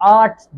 8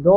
2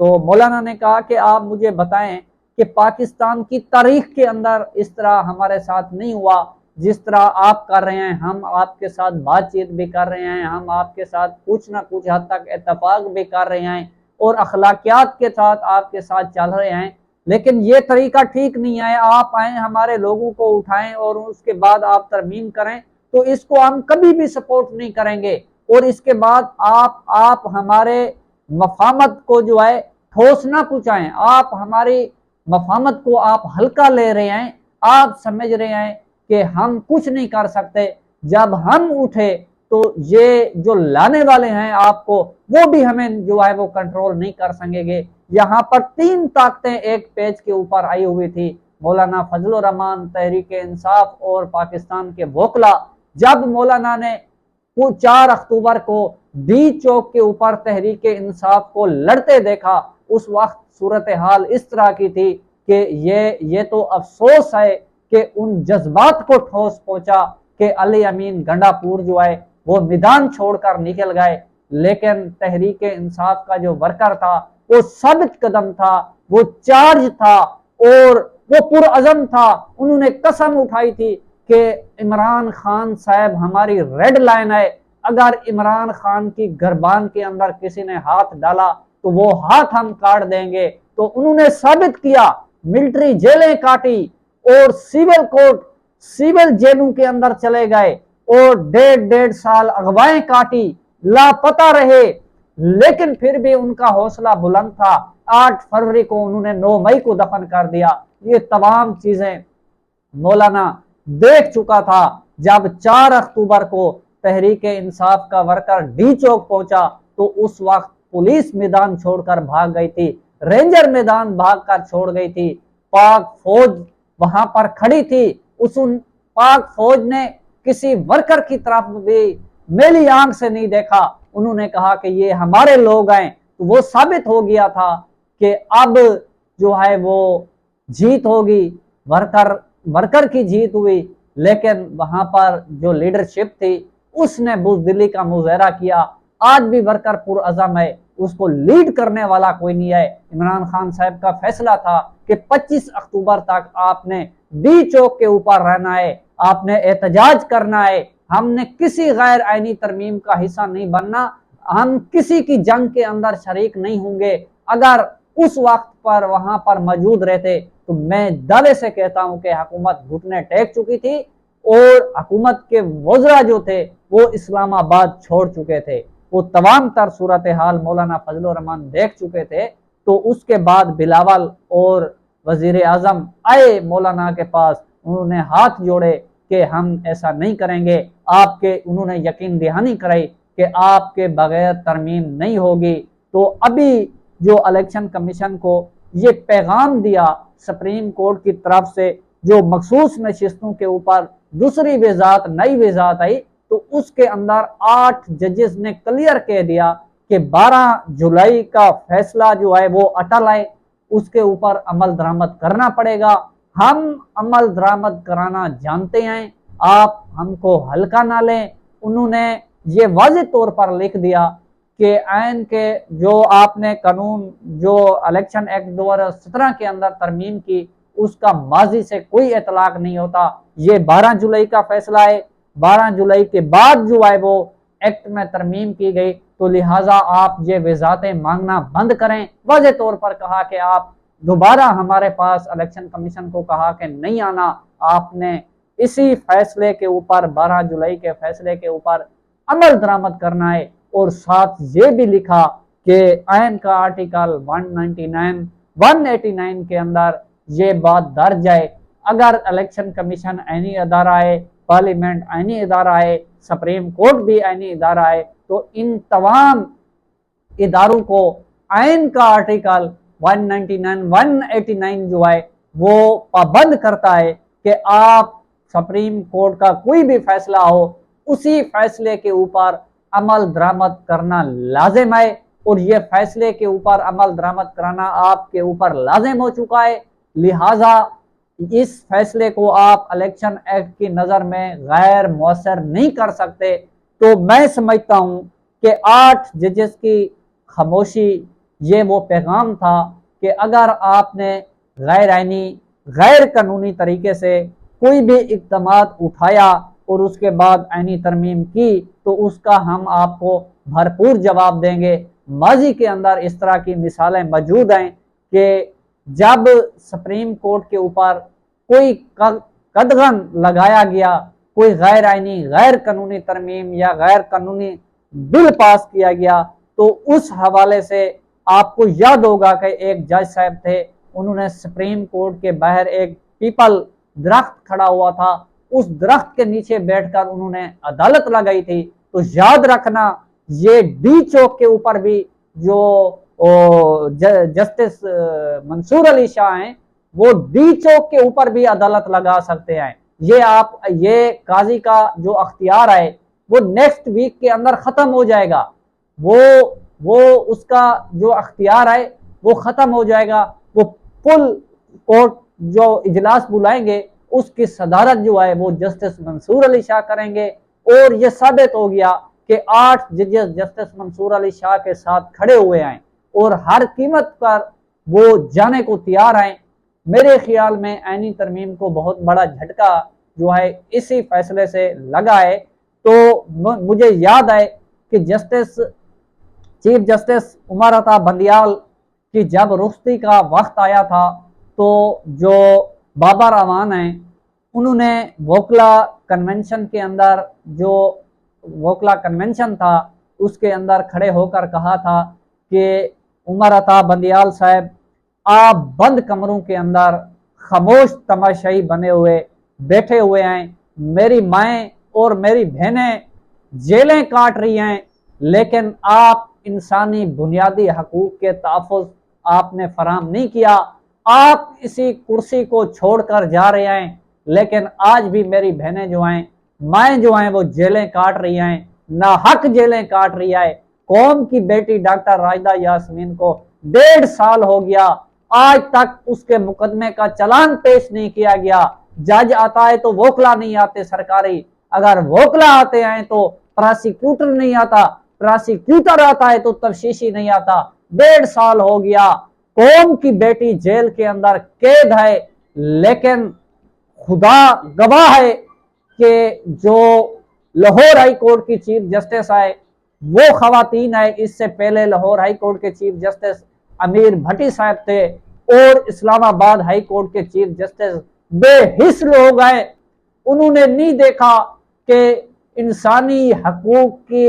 تو مولانا نے کہا کہ آپ مجھے بتائیں کہ پاکستان کی تاریخ کے اندر اس طرح ہمارے ساتھ نہیں ہوا جس طرح آپ کر رہے ہیں، ہم آپ کے ساتھ بات چیت بھی کر رہے ہیں، ہم آپ کے ساتھ کچھ نہ کچھ حد تک اتفاق بھی کر رہے ہیں اور اخلاقیات کے ساتھ آپ کے ساتھ چل رہے ہیں، لیکن یہ طریقہ ٹھیک نہیں ہے، آپ آئیں ہمارے لوگوں کو اٹھائیں اور اس کے بعد آپ ترمیم کریں تو اس کو ہم کبھی بھی سپورٹ نہیں کریں گے، اور اس کے بعد آپ ہمارے مفاہمت کو جو ہے ٹھوس نہ پہنچائیں، آپ ہماری مفاہمت کو آپ ہلکا لے رہے ہیں، آپ سمجھ رہے ہیں کہ ہم کچھ نہیں کر سکتے، جب ہم اٹھے تو یہ جو لانے والے ہیں آپ کو وہ بھی ہمیں جو ہے وہ کنٹرول نہیں کر سکیں گے۔ یہاں پر 3 طاقتیں ایک پیج کے اوپر آئی ہوئی تھی، مولانا فضل الرحمان، تحریک انصاف اور پاکستان کے وکلا۔ جب مولانا نے 4 اکتوبر کو ڈی چوک کے اوپر تحریک انصاف کو لڑتے دیکھا، اس وقت صورتحال اس طرح کی تھی کہ یہ تو افسوس ہے کہ ان جذبات کو ٹھوس پہنچا کہ علی امین گنڈا پور جو ہے وہ میدان چھوڑ کر نکل گئے، لیکن تحریک انصاف کا جو ورکر تھا وہ ثابت قدم تھا، وہ چارج تھا اور وہ پرعزم تھا، انہوں نے قسم اٹھائی تھی کہ عمران خان صاحب ہماری ریڈ لائن ہے، اگر عمران خان کی گربان کے اندر کسی نے ہاتھ ڈالا تو وہ ہاتھ ہم کاٹ دیں گے۔ تو انہوں نے ثابت کیا، ملٹری جیلیں کاٹی اور سیول کورٹ سیول جیلوں کے اندر چلے گئے اور 1.5 سال اغوائیں کاٹی، لاپتہ رہے، لیکن پھر بھی ان کا حوصلہ بلند تھا۔ 8 فروری کو انہوں نے 9 مئی کو دفن کر دیا۔ یہ تمام چیزیں مولانا دیکھ چکا تھا۔ جب 4 اکتوبر کو تحریک انصاف کا ورکر ڈی چوک پہنچا تو اس وقت پولیس میدان چھوڑ کر بھاگ گئی تھی، رینجر میدان بھاگ کر چھوڑ گئی تھی، پاک فوج وہاں پر کھڑی تھی، اس پاک فوج نے کسی ورکر کی طرف بھی میلی آنکھ سے نہیں دیکھا، انہوں نے کہا کہ یہ ہمارے لوگ ہیں۔ تو وہ ثابت ہو گیا تھا کہ اب جو ہے وہ جیت ہوگی، ورکر کی جیت ہوئی، لیکن وہاں پر جو لیڈرشپ تھی اس نے بزدلی کا مظاہرہ کیا۔ آج بھی ورکر پرعزم ہے، اس کو لیڈ کرنے والا کوئی نہیں ہے۔ عمران خان صاحب کا فیصلہ تھا کہ 25 اکتوبر تک آپ نے ڈی چوک کے اوپر رہنا ہے، آپ نے احتجاج کرنا ہے، ہم نے کسی غیر آئینی ترمیم کا حصہ نہیں بننا، ہم کسی کی جنگ کے اندر شریک نہیں ہوں گے۔ اگر اس وقت پر وہاں پر موجود رہتے تو میں دعوے سے کہتا ہوں کہ حکومت گھٹنے ٹیک چکی تھی اور حکومت کے وزراء جو تھے وہ اسلام آباد چھوڑ چکے تھے، وہ تمام تر صورتحال مولانا فضل الرحمان دیکھ چکے تھے۔ تو اس کے بعد بلاول اور وزیر اعظم آئے مولانا کے پاس، انہوں نے ہاتھ جوڑے کہ ہم ایسا نہیں کریں گے، انہوں نے یقین دہانی کرائی کہ آپ کے بغیر ترمیم نہیں ہوگی۔ تو ابھی جو الیکشن کمیشن کو یہ پیغام دیا سپریم کورٹ کی طرف سے، جو مخصوص نشستوں کے اوپر دوسری وزارت نئی وزارت آئی، تو اس کے اندر 8 ججز نے کلیئر کہہ دیا کہ 12 جولائی کا فیصلہ جو ہے وہ اٹل ہے، اس کے اوپر عمل درآمد کرنا پڑے گا، ہم عمل درآمد کرانا جانتے ہیں، آپ ہم کو ہلکا نہ لیں۔ انہوں نے یہ واضح طور پر لکھ دیا کہ آئین کے جو آپ نے قانون جو الیکشن ایکٹ 2017 کے اندر ترمیم کی، اس کا ماضی سے کوئی اطلاق نہیں ہوتا، یہ 12 جولائی کا فیصلہ ہے، 12 جولائی کے بعد جو ہے وہ ایکٹ میں ترمیم کی گئی، تو لہٰذا آپ یہ وزارتیں مانگنا بند کریں۔ واضح طور پر کہا کہ آپ دوبارہ ہمارے پاس الیکشن کمیشن کو کہا کہ نہیں آنا، آپ نے اسی فیصلے کے اوپر 12 جولائی کے فیصلے کے اوپر عمل درآمد کرنا ہے، اور ساتھ یہ بھی لکھا کہ آئین کا آرٹیکل 189 کے اندر یہ بات درج ہے، اگر الیکشن کمیشن آئینی ادارہ ہے، پارلیمنٹ آئینی ادارہ ہے، سپریم کورٹ بھی آئینی ادارہ ہے، تو ان تمام اداروں کو آئین کا آرٹیکل 189 جو ہے وہ پابند کرتا ہے کہ آپ سپریم کورٹ کا کوئی بھی فیصلہ ہو، اسی فیصلے کے اوپر عمل درآمد کرنا لازم ہے، اور یہ فیصلے کے اوپر عمل درآمد کرانا آپ کے اوپر لازم ہو چکا ہے، لہٰذا اس فیصلے کو آپ الیکشن ایکٹ کی نظر میں غیر مؤثر نہیں کر سکتے۔ تو میں سمجھتا ہوں کہ 8 ججز کی خاموشی یہ وہ پیغام تھا کہ اگر آپ نے غیر آئینی غیر قانونی طریقے سے کوئی بھی اقدامات اٹھایا اور اس کے بعد آئینی ترمیم کی تو اس کا ہم آپ کو بھرپور جواب دیں گے۔ ماضی کے اندر اس طرح کی مثالیں موجود ہیں کہ جب سپریم کورٹ کے اوپر کوئی قدغن لگایا گیا، کوئی غیر آئینی غیر قانونی ترمیم یا غیر قانونی بل پاس کیا گیا، تو اس حوالے سے آپ کو یاد ہوگا کہ ایک جج صاحب تھے، انہوں نے سپریم کورٹ کے باہر ایک پیپل درخت کھڑا ہوا تھا، اس درخت کے نیچے بیٹھ کر انہوں نے عدالت لگائی تھی۔ تو یاد رکھنا یہ ڈی چوک کے اوپر بھی جو جسٹس منصور علی شاہ ہیں وہ ڈی چوک کے اوپر بھی عدالت لگا سکتے ہیں۔ یہ قاضی کا جو اختیار ہے وہ نیکسٹ ویک کے اندر ختم ہو جائے گا، وہ اس کا جو اختیار ہے وہ ختم ہو جائے گا۔ وہ فل کورٹ جو اجلاس بلائیں گے اس کی صدارت جو ہے وہ جسٹس منصور علی شاہ کریں گے، اور یہ ثابت ہو گیا کہ 8 ججز جسٹس منصور علی شاہ کے ساتھ کھڑے ہوئے ہیں اور ہر قیمت پر وہ جانے کو تیار ہیں۔ میرے خیال میں آئینی ترمیم کو بہت بڑا جھٹکا جو ہے اسی فیصلے سے لگا ہے۔ تو مجھے یاد ہے کہ چیف جسٹس عمر عطا بندیال کی جب رخصتی کا وقت آیا تھا تو جو بابر اعوان ہیں انہوں نے وکلا کنونشن کے اندر، جو وکلا کنونشن تھا اس کے اندر کھڑے ہو کر کہا تھا کہ عمر عطا بندیال صاحب آپ بند کمروں کے اندر خاموش تماشائی بنے ہوئے بیٹھے ہوئے ہیں، میری مائیں اور میری بہنیں جیلیں کاٹ رہی ہیں، لیکن آپ انسانی بنیادی حقوق کے تحفظ آپ نے فراہم نہیں کیا، آپ اسی کرسی کو چھوڑ کر جا رہے ہیں، لیکن آج بھی میری بہنیں جو ہیں، مائیں جو ہیں وہ جیلیں کاٹ رہی ہیں، ناحق جیلیں کاٹ رہی ہے۔ قوم کی بیٹی ڈاکٹر راجدہ یاسمین کو 1.5 سال ہو گیا، آج تک اس کے مقدمے کا چلان پیش نہیں کیا گیا۔ جج آتا ہے تو وکلا نہیں آتے سرکاری، اگر وکلا آتے ہیں تو پراسیکیوٹر نہیں آتا، پراسیکیوٹر آتا ہے تو تفتیشی نہیں آتا۔ 1.5 سال ہو گیا، قوم کی بیٹی جیل کے اندر قید ہے، لیکن خدا گواہ ہے کہ جو لاہور ہائی کورٹ کی چیف جسٹس ہے وہ خواتین ہے، اس سے پہلے لاہور ہائی کورٹ کے چیف جسٹس امیر بھٹی صاحب تھے، اور اسلام آباد ہائی کورٹ کے چیف جسٹس بے حس لوگ ہیں، انہوں نے نہیں دیکھا کہ انسانی حقوق کی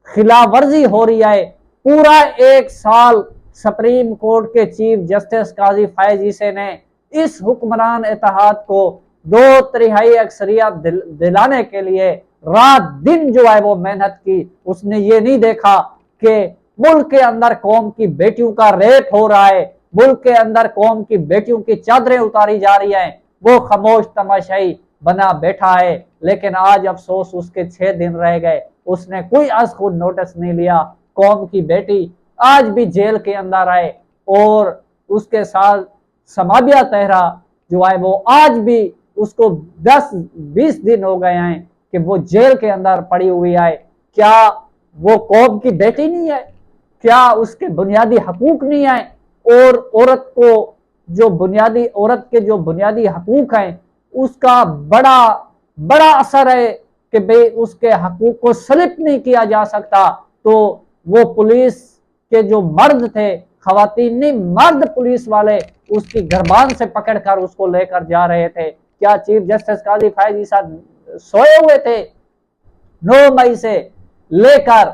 خلاف ورزی ہو رہی ہے۔ پورا 1 سال سپریم کورٹ کے چیف جسٹس قاضی فائز عیسی نے اس حکمران اتحاد کو 2/3 اکثریت دلانے کے لیے رات دن جو ہے وہ محنت کی۔ اس نے یہ نہیں دیکھا کہ ملک کے اندر قوم کی بیٹیوں کا ریپ ہو رہا ہے، ملک کے اندر قوم کی بیٹیوں کی چادریں اتاری جا رہی ہیں، وہ خاموش تماشائی بنا بیٹھا ہے۔ لیکن آج افسوس اس کے 6 دن رہ گئے، اس نے کوئی از خود نوٹس نہیں لیا۔ قوم کی بیٹی آج بھی جیل کے اندر ہے، اور اس کے ساتھ سمابیہ تہرا جو ہے وہ آج بھی اس کو 10-20 دن ہو گئے ہیں کہ وہ جیل کے اندر پڑی ہوئی ہے۔ کیا وہ قوم کی بیٹی نہیں ہے؟ کیا اس کے بنیادی حقوق نہیں ہیں؟ اور عورت کے جو بنیادی حقوق ہیں اس کا بڑا اثر ہے کہ بھئی اس کے حقوق کو سلپ نہیں کیا جا سکتا۔ تو وہ پولیس کے جو مرد تھے، خواتین نہیں مرد پولیس والے اس کی گربان سے پکڑ کر اس کو لے کر جا رہے تھے۔ کیا چیف جسٹس قاضی فائز عیسی سوئے ہوئے تھے؟ 9 مئی سے لے کر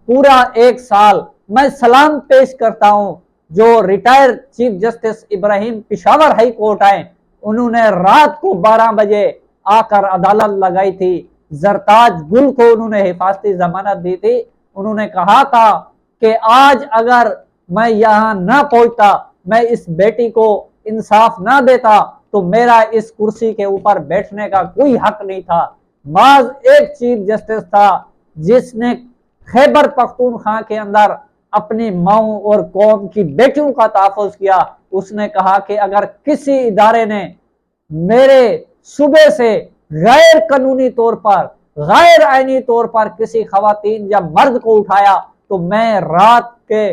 پورا 1 سال میں سلام پیش کرتا ہوں جو ریٹائر چیف جسٹس ابراہیم پشاور ہائی کورٹ آئے، انہوں نے رات کو 12 بجے آ کر عدالت لگائی تھی۔ زرتاج گل کو انہوں نے حفاظتی ضمانت دی تھی، انہوں نے کہا تھا کہ آج اگر میں یہاں نہ پہنچتا، میں اس بیٹی کو انصاف نہ دیتا تو میرا اس کرسی کے اوپر بیٹھنے کا کوئی حق نہیں تھا۔ بعض ایک چیف جسٹس تھا جس نے خیبر پختونخوا کے اندر اپنی ماؤں اور قوم کی بیٹیوں کا تحفظ کیا۔ اس نے کہا کہ اگر کسی ادارے نے میرے صوبے سے غیر قانونی طور پر، غیر آئینی طور پر کسی خواتین یا مرد کو اٹھایا تو میں رات کے